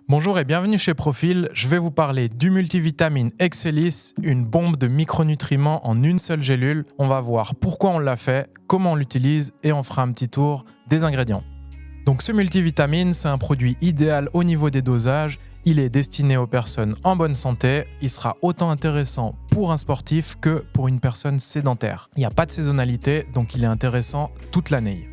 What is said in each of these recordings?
Bonjour et bienvenue chez Profil, je vais vous parler du multivitamine Excellis, une bombe de micronutriments en une seule gélule. On va voir pourquoi on l'a fait, comment on l'utilise et on fera un petit tour des ingrédients. Donc ce multivitamine, c'est un produit idéal au niveau des dosages. Il est destiné aux personnes en bonne santé. Il sera autant intéressant pour un sportif que pour une personne sédentaire. Il n'y a pas de saisonnalité, donc il est intéressant toute l'année.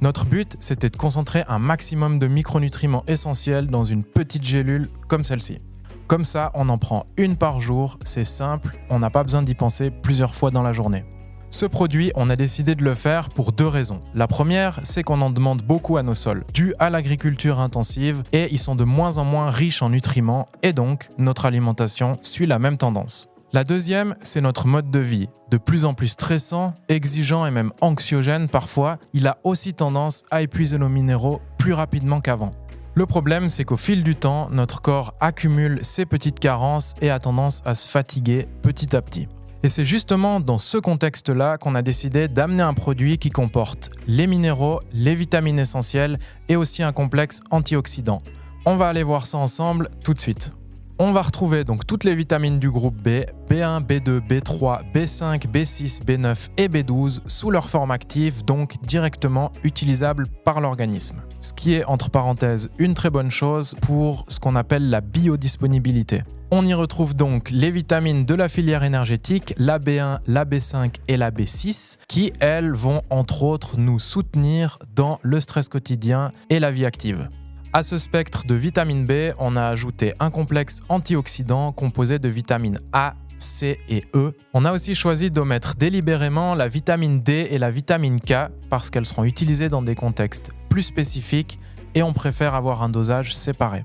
Notre but, c'était de concentrer un maximum de micronutriments essentiels dans une petite gélule comme celle-ci. Comme ça, on en prend une par jour, c'est simple, on n'a pas besoin d'y penser plusieurs fois dans la journée. Ce produit, on a décidé de le faire pour deux raisons. La première, c'est qu'on en demande beaucoup à nos sols, dû à l'agriculture intensive, et ils sont de moins en moins riches en nutriments, et donc notre alimentation suit la même tendance. La deuxième, c'est notre mode de vie. De plus en plus stressant, exigeant et même anxiogène parfois, il a aussi tendance à épuiser nos minéraux plus rapidement qu'avant. Le problème, c'est qu'au fil du temps, notre corps accumule ces petites carences et a tendance à se fatiguer petit à petit. Et c'est justement dans ce contexte-là qu'on a décidé d'amener un produit qui comporte les minéraux, les vitamines essentielles et aussi un complexe antioxydant. On va aller voir ça ensemble tout de suite. On va retrouver donc toutes les vitamines du groupe B, B1, B2, B3, B5, B6, B9 et B12 sous leur forme active, donc directement utilisables par l'organisme. Ce qui est entre parenthèses une très bonne chose pour ce qu'on appelle la biodisponibilité. On y retrouve donc les vitamines de la filière énergétique, la B1, la B5 et la B6, qui elles vont entre autres nous soutenir dans le stress quotidien et la vie active. À ce spectre de vitamine B, on a ajouté un complexe antioxydant composé de vitamines A, C et E. On a aussi choisi d'omettre délibérément la vitamine D et la vitamine K parce qu'elles seront utilisées dans des contextes plus spécifiques et on préfère avoir un dosage séparé.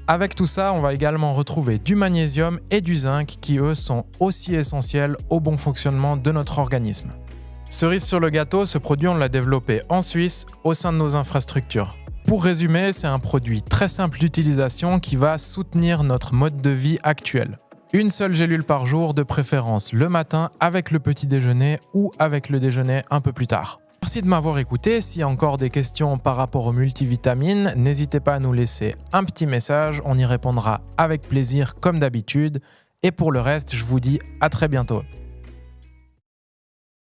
Avec tout ça, on va également retrouver du magnésium et du zinc qui eux sont aussi essentiels au bon fonctionnement de notre organisme. Cerise sur le gâteau, ce produit on l'a développé en Suisse au sein de nos infrastructures. Pour résumer, c'est un produit très simple d'utilisation qui va soutenir notre mode de vie actuel. Une seule gélule par jour, de préférence le matin avec le petit déjeuner ou avec le déjeuner un peu plus tard. Merci de m'avoir écouté. S'il y a encore des questions par rapport aux multivitamines, n'hésitez pas à nous laisser un petit message. On y répondra avec plaisir comme d'habitude. Et pour le reste, je vous dis à très bientôt.